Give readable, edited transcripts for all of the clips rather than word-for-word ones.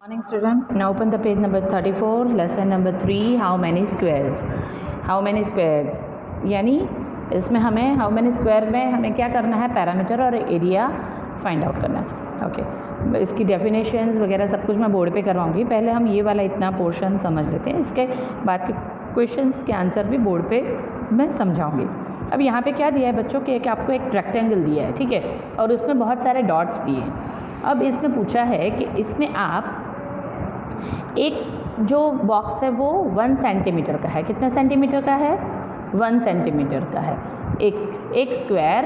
Morning student, now open the page number 34, lesson number 3, how many squares. How many squares यानी इसमें हमें how many square में हमें क्या करना है, पैरामीटर और एरिया फाइंड आउट करना है. ओके, इसकी डेफिनेशंस वगैरह सब कुछ मैं बोर्ड पे करवाऊंगी. पहले हम ये वाला इतना पोर्शन समझ लेते हैं, इसके बाद के क्वेश्चंस के आंसर भी बोर्ड पे मैं समझाऊंगी. अब यहाँ पे क्या दिया है बच्चों के, कि आपको एक रेक्टेंगल दिया है, ठीक है, और उसमें बहुत सारे डॉट्स दिए हैं. अब इसमें पूछा है कि इसमें आप एक जो बॉक्स है वो 1 सेंटीमीटर का है. कितना सेंटीमीटर का है? 1 सेंटीमीटर का है. एक स्क्वायर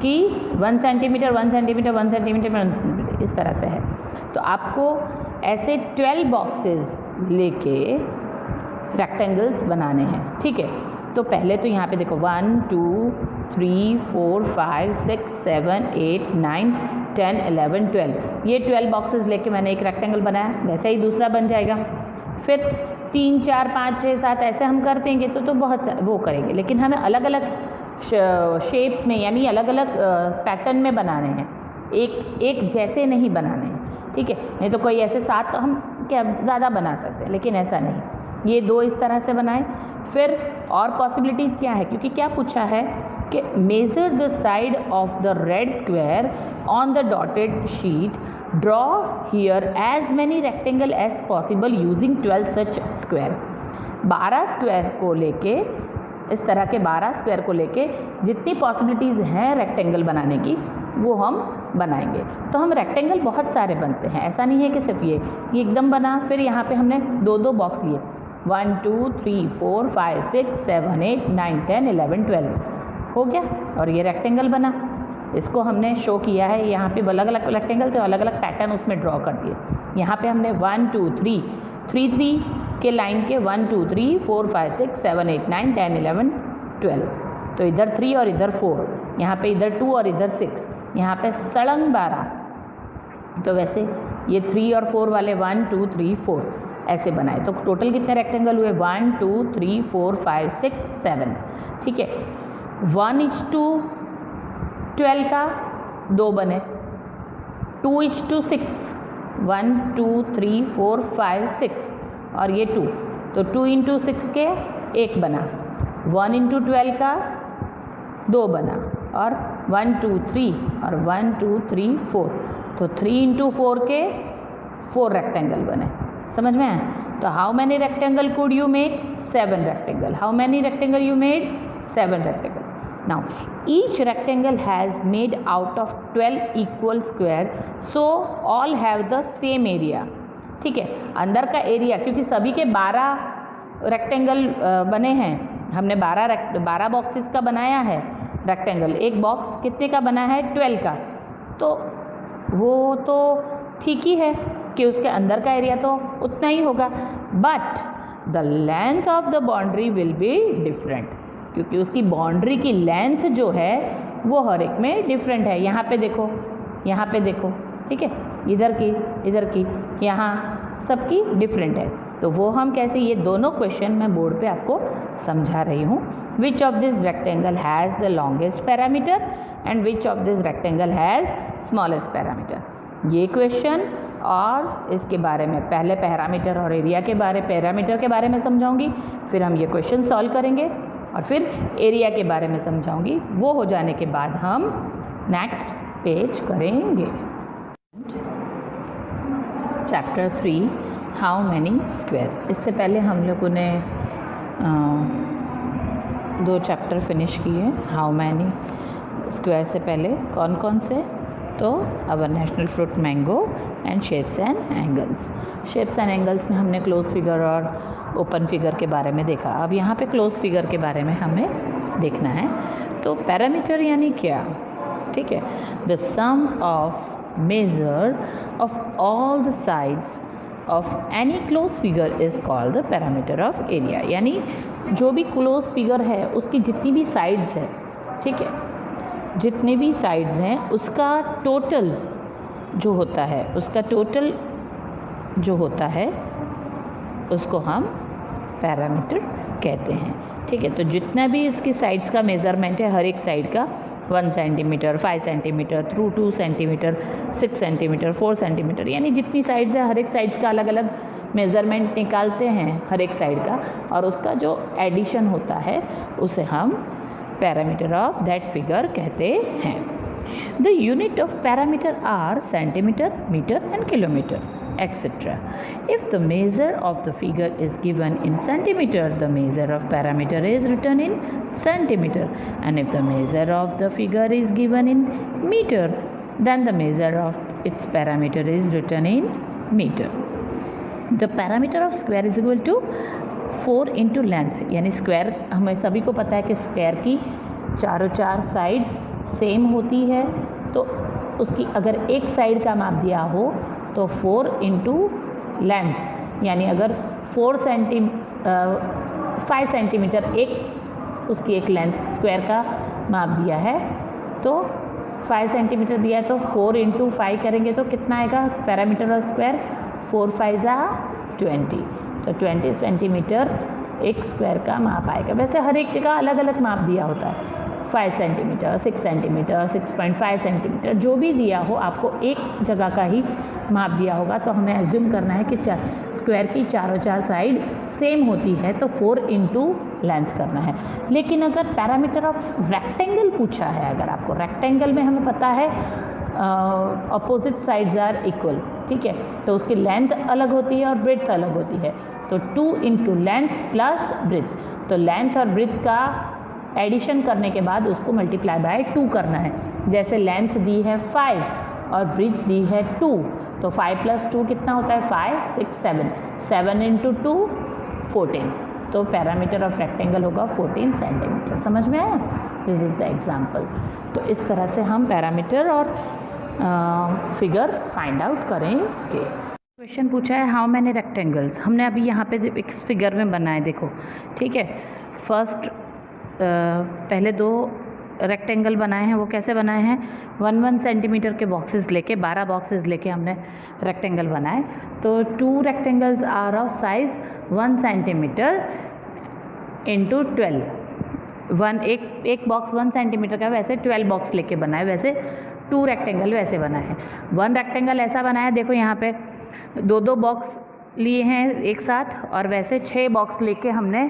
की 1 सेंटीमीटर 1 सेंटीमीटर 1 सेंटीमीटर 1 सेंटीमीटर इस तरह से है. तो आपको ऐसे 12 बॉक्सेस लेके रेक्टेंगल्स बनाने हैं, ठीक है. तो पहले तो यहाँ पे देखो 1 2 3 4 5 6 7 8 9 10 11 12, ये 12 बॉक्सेस लेके मैंने एक रेक्टेंगल बनाया. वैसे ही दूसरा बन जाएगा. फिर 3 4 5 6 7 ऐसे हम कर देंगे तो बहुत वो करेंगे, लेकिन हमें अलग अलग शेप में यानी अलग अलग पैटर्न में बनाने हैं. एक जैसे नहीं बनाने हैं, ठीक है. नहीं तो कोई ऐसे 7 तो हम क्या ज़्यादा बना सकते हैं, लेकिन ऐसा नहीं. ये 2 इस तरह से बनाए. फिर और पॉसिबिलिटीज़ क्या है, क्योंकि क्या पूछा है कि measure the side of the red square on the dotted sheet, draw here as many rectangle as possible using 12 such square. 12 square को लेके, इस तरह के 12 स्क्वायर को लेके जितनी पॉसिबिलिटीज़ हैं रेक्टेंगल बनाने की वो हम बनाएंगे. तो हम रेक्टेंगल बहुत सारे बनते हैं, ऐसा नहीं है कि सिर्फ ये एकदम बना. फिर यहाँ पे हमने 2 बॉक्स लिए, 1 2 3 4 5 6 7 8 9 10 11 12 हो गया, और ये रेक्टेंगल बना. इसको हमने शो किया है यहाँ पे अलग अलग रेक्टेंगल, तो अलग अलग पैटर्न उसमें ड्रॉ कर दिए. यहाँ पे हमने 1 2 3 3 के लाइन के 1 2 3 4 5 6 7 8 9 10 11 12. तो इधर 3 और इधर 4, यहाँ पे इधर 2 और इधर 6, यहाँ पे सड़ंग 12. तो वैसे ये 3 और 4 वाले 1 2 3 4 ऐसे बनाए. तो टोटल कितने रेक्टेंगल हुए? 1 2 3 4 5 6 7, ठीक है. 1:12 का 2 बने. 2:6, 1 2 3 4 5 6 और ये 2, तो 2:6 के 1 बना. 1:12 का 2 बना, और 1 2 3 और 1 2 3 4, तो 3:4 के 4 रेक्टेंगल बने. समझ में आया? तो how many rectangle could you make? 7 rectangle. How many rectangle you made? 7 rectangle. Now each rectangle has made out of 12 equal square, so all have the same area. ठीक है. अंदर का एरिया, क्योंकि सभी के 12 रेक्टेंगल बने हैं, हमने 12 बॉक्सेस का बनाया है रेक्टेंगल. एक बॉक्स कितने का बना है? 12 का. तो वो तो ठीक ही है कि उसके अंदर का एरिया तो उतना ही होगा, but the length of the boundary will be different, क्योंकि उसकी बाउंड्री की लेंथ जो है वो हर एक में डिफरेंट है. यहाँ पे देखो, यहाँ पे देखो, ठीक है, इधर की, यहाँ सबकी डिफरेंट है. तो वो हम कैसे, ये दोनों क्वेश्चन मैं बोर्ड पे आपको समझा रही हूँ. Which of this rectangle has the longest parameter and which of this rectangle has smallest parameter. ये क्वेश्चन और इसके बारे में पहले पैरामीटर और एरिया के पैरामीटर के बारे में समझाऊंगी, फिर हम ये क्वेश्चन सॉल्व करेंगे, और फिर एरिया के बारे में समझाऊंगी. वो हो जाने के बाद हम नेक्स्ट पेज करेंगे. Chapter 3, how many square. इससे पहले हम लोगों ने 2 चैप्टर फिनिश किए. हाउ मैनी स्क्वायर से पहले कौन कौन से? तो our national fruit mango and shapes and angles. Shapes and angles में हमने क्लोज फिगर और ओपन फिगर के बारे में देखा. अब यहाँ पे क्लोज फिगर के बारे में हमें देखना है. तो पैरामीटर यानी क्या? ठीक है, the sum of measure of all the sides of any close figure is called the parameter of area. यानी जो भी क्लोज फिगर है उसकी जितनी भी साइड्स है, ठीक है, जितने भी साइड्स हैं उसका टोटल जो होता है, उसको हम पैरामीटर कहते हैं. ठीक है, तो जितना भी उसकी साइड्स का मेज़रमेंट है हर एक साइड का, 1 centimetre, 5 centimetre, through 2 centimetre, 6 centimetre, 4 centimetre, यानी जितनी साइड्स है हर एक साइड्स का अलग अलग मेज़रमेंट निकालते हैं हर एक साइड का, और उसका जो एडिशन होता है उसे हम पैरामीटर ऑफ दैट फिगर कहते हैं। The unit of parameter are centimetre, metre and kilometre etc. If the measure of the figure is given in centimeter, the measure of parameter is written in centimeter, and if the measure of the figure is given in meter, then the measure of its parameter is written in meter. The parameter of square is equal to 4 into length, यानी square हमें सभी को पता है कि square की चारों चार साइड्स सेम होती है, तो उसकी अगर एक साइड का माप दिया हो तो 4 इंटू लेंथ, यानी अगर 5 सेंटीमीटर उसकी एक लेंथ स्क्वायर का माप दिया है, तो 5 सेंटीमीटर दिया है तो 4 इंटू 5 करेंगे तो कितना आएगा पैरामीटर ऑफ स्क्वायर, 4 5 20, तो 20 सेंटीमीटर एक स्क्वायर का माप आएगा। वैसे हर एक जगह अलग अलग माप दिया होता है, 5 सेंटीमीटर, 6 सेंटीमीटर, 6.5 सेंटीमीटर, जो भी दिया हो आपको एक जगह का ही माप दिया होगा, तो हमें एज्यूम करना है कि स्क्वायर की चारों चार साइड सेम होती है, तो 4 इंटू लेंथ करना है। लेकिन अगर पैरामीटर ऑफ रेक्टेंगल पूछा है, अगर आपको रेक्टेंगल में हमें पता है अपोजिट साइड्स आर इक्वल, ठीक है, तो उसकी लेंथ अलग होती है और ब्रेड्थ अलग होती है, तो 2 इंटू लेंथ प्लस ब्रेड्थ, तो लेंथ और ब्रेड्थ का एडिशन करने के बाद उसको मल्टीप्लाई बाय 2 करना है। जैसे लेंथ दी है 5 और ब्रेड्थ दी है 2, तो 5 प्लस 2 कितना होता है 5 6 7, 7 इंटू 2 14, तो पैरामीटर ऑफ रेक्टेंगल होगा 14 सेंटीमीटर। समझ में आया? This is the example. तो इस तरह से हम पैरामीटर और फिगर फाइंड आउट करेंगे। क्वेश्चन पूछा है हाउ मैनी रेक्टेंगल्स, हमने अभी यहाँ पे एक फिगर में बनाए, देखो ठीक है। फर्स्ट पहले 2 रेक्टेंगल बनाए हैं, वो कैसे बनाए हैं, 1 सेंटीमीटर के बॉक्सेस लेके 12 बॉक्सेस लेके हमने रेक्टेंगल बनाए। तो 2 rectangles are of size 1 centimetre into 12, एक बॉक्स 1 सेंटीमीटर का, वैसे 12 बॉक्स लेके बनाए, वैसे 2 रेक्टेंगल वैसे बनाए हैं। 1 रेक्टेंगल ऐसा बनाया, देखो यहाँ पे 2 बॉक्स लिए हैं एक साथ, और वैसे 6 बॉक्स लेके हमने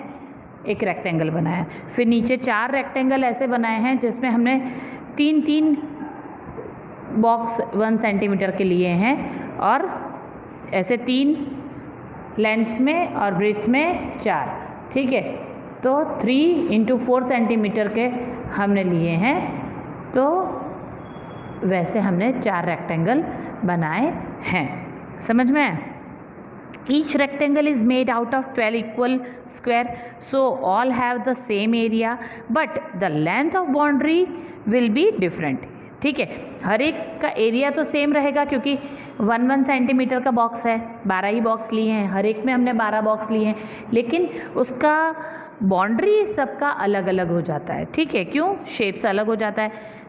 एक रेक्टेंगल बनाया। फिर नीचे 4 रेक्टेंगल ऐसे बनाए हैं जिसमें हमने 3 बॉक्स 1 सेंटीमीटर के लिए हैं, और ऐसे 3 लेंथ में और ब्रेड्थ में 4, ठीक है, तो 3 इंटू 4 सेंटीमीटर के हमने लिए हैं, तो वैसे हमने 4 रेक्टेंगल बनाए हैं। समझ में आया? Each rectangle is made out of 12 equal square, so all have the same area, but the length of boundary will be different. ठीक है, हर एक का एरिया तो सेम रहेगा क्योंकि 1 सेंटीमीटर का बॉक्स है, 12 ही बॉक्स लिए हैं, हर एक में हमने 12 बॉक्स लिए हैं, लेकिन उसका बाउंड्री सबका अलग अलग हो जाता है। ठीक है, क्यों? शेप्स अलग हो जाता है।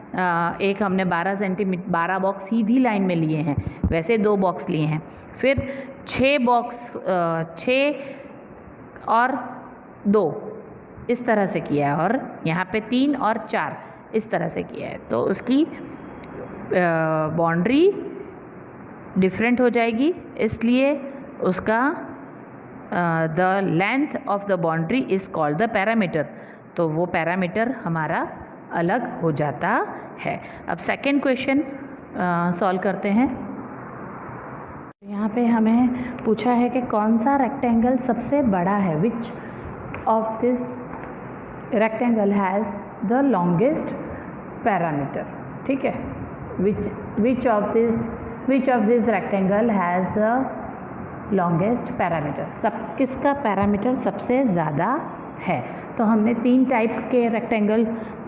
एक हमने 12 बॉक्स सीधी लाइन में लिए हैं, वैसे 2 बॉक्स लिए हैं, फिर 6 बॉक्स 6 और 2 इस तरह से किया है, और यहाँ पे 3 और 4 इस तरह से किया है, तो उसकी बाउंड्री डिफरेंट हो जाएगी, इसलिए उसका the length of the boundary is called the parameter, तो वो पैरामीटर हमारा अलग हो जाता है। अब सेकंड क्वेश्चन सॉल्व करते हैं। यहाँ पे हमें पूछा है कि कौन सा रेक्टेंगल सबसे बड़ा है, which of this rectangle has the longest parameter. ठीक है, which of this rectangle has the longest parameter, किसका पैरामीटर सबसे ज़्यादा है। तो हमने 3 टाइप के रेक्टेंगल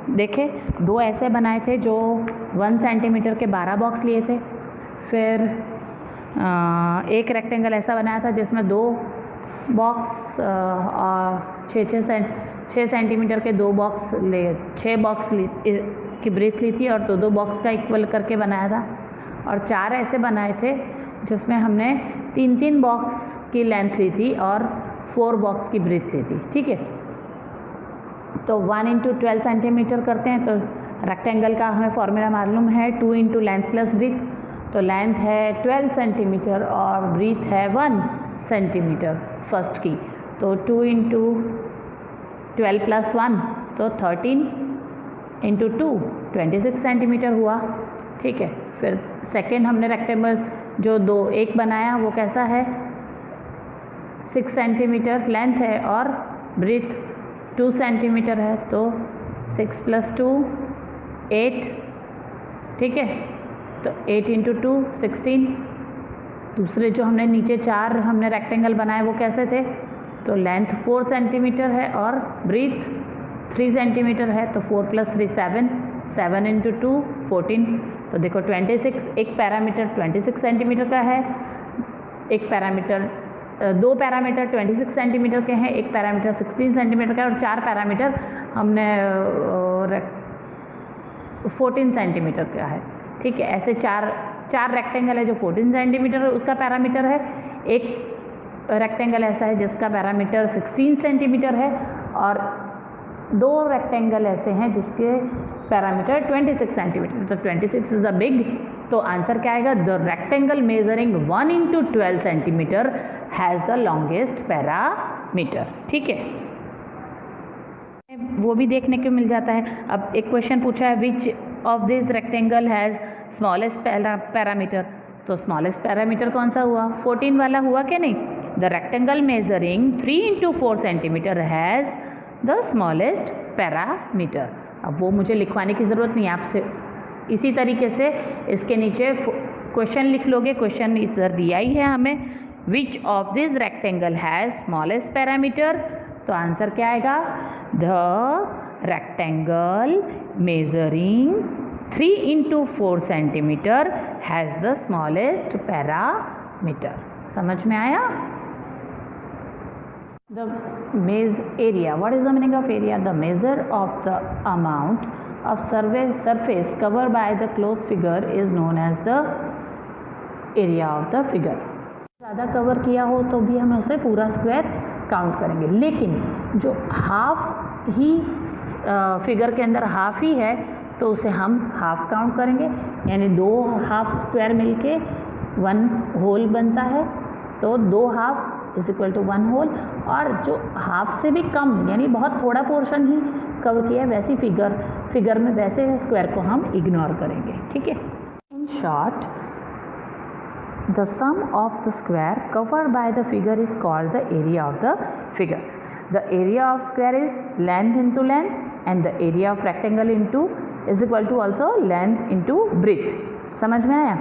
देखे, 2 ऐसे बनाए थे जो 1 सेंटीमीटर के 12 बॉक्स लिए थे, फिर एक रेक्टेंगल ऐसा बनाया था जिसमें 2 बॉक्स 6 सेंटीमीटर के 2 बॉक्स 6 बॉक्स की ब्रेथ ली थी और 2 बॉक्स का इक्वल करके बनाया था, और 4 ऐसे बनाए थे जिसमें हमने 3 बॉक्स की लेंथ ली थी और 4 बॉक्स की ब्रेथ ली थी। ठीक है, तो 1 इंटू 12 सेंटीमीटर करते हैं तो रेक्टेंगल का हमें फॉर्मूला मालूम है 2 इंटू लेंथ प्लस ब्रीथ, तो लेंथ है 12 सेंटीमीटर और ब्रीथ है 1 सेंटीमीटर फर्स्ट की, तो 2 इंटू 12 प्लस 1 तो 13 इंटू 2 26 सेंटीमीटर हुआ। ठीक है, फिर सेकेंड हमने रेक्टेंगल जो एक बनाया वो कैसा है, 6 सेंटीमीटर लेंथ है और ब्रीथ 2 सेंटीमीटर है, तो 6 प्लस 2 8। ठीक है, तो 8 इंटू 2 16। दूसरे जो हमने नीचे 4 हमने रेक्टेंगल बनाए वो कैसे थे, तो लेंथ 4 सेंटीमीटर है और ब्रीथ 3 सेंटीमीटर है, तो 4 प्लस 3 7, 7 इंटू 2 14। तो देखो 26, एक पैरामीटर 26 सेंटीमीटर का है, एक पैरामीटर 2 पैरामीटर 26 सेंटीमीटर के हैं, एक पैरामीटर 16 सेंटीमीटर का है और 4 पैरामीटर हमने 14 सेंटीमीटर का है। ठीक है, ऐसे चार रेक्टेंगल है जो 14 सेंटीमीटर उसका पैरामीटर है, एक रेक्टेंगल ऐसा है जिसका पैरामीटर 16 सेंटीमीटर है और 2 रेक्टेंगल ऐसे हैं जिसके पैरामीटर 26 सेंटीमीटर। तो 26 इज द बिग, तो आंसर क्या आएगा, the rectangle measuring 1 into 12 centimetre has the longest parameter. ठीक है, वो भी देखने को मिल जाता है। अब एक क्वेश्चन पूछा है which of this rectangle has smallest parameter, तो स्मॉलेस्ट पैरामीटर कौन सा हुआ, 14 वाला हुआ क्या नहीं। The rectangle measuring 3 into 4 centimetre has the smallest parameter. अब वो मुझे लिखवाने की ज़रूरत नहीं है, आपसे इसी तरीके से इसके नीचे क्वेश्चन लिख लोगे। क्वेश्चन इधर दिया ही है हमें, which of this rectangle has smallest parameter, तो आंसर क्या आएगा, the rectangle measuring 3 into 4 centimetre has the smallest parameter. समझ में आया। The area, what is the meaning of area? The measure of the amount of surface covered by the closed figure is known as the area of the figure. ज़्यादा cover किया हो तो भी हमें उसे पूरा स्क्वायर काउंट करेंगे, लेकिन जो हाफ ही फिगर के अंदर हाफ ही है तो उसे हम हाफ काउंट करेंगे, यानी 2 हाफ स्क्वायर मिलके 1 होल बनता है, तो 2 half is equal to 1 whole. और जो हाफ से भी कम यानी बहुत थोड़ा पोर्शन ही कवर किया है वैसी फिगर में वैसे स्क्वायर को हम इग्नोर करेंगे। ठीक है, in short the sum of the square covered by the figure is called the area of the figure. The area of square is length into length and the area of rectangle into is equal to also length into breadth. समझ में आया,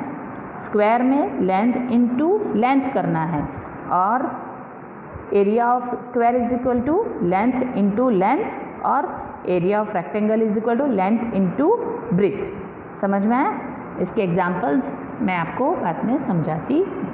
square में length into length करना है और area of square is equal to length into length और area of rectangle is equal to length into breadth. समझ में आया। इसके एग्जाम्पल्स मैं आपको बाद में समझाती हूँ।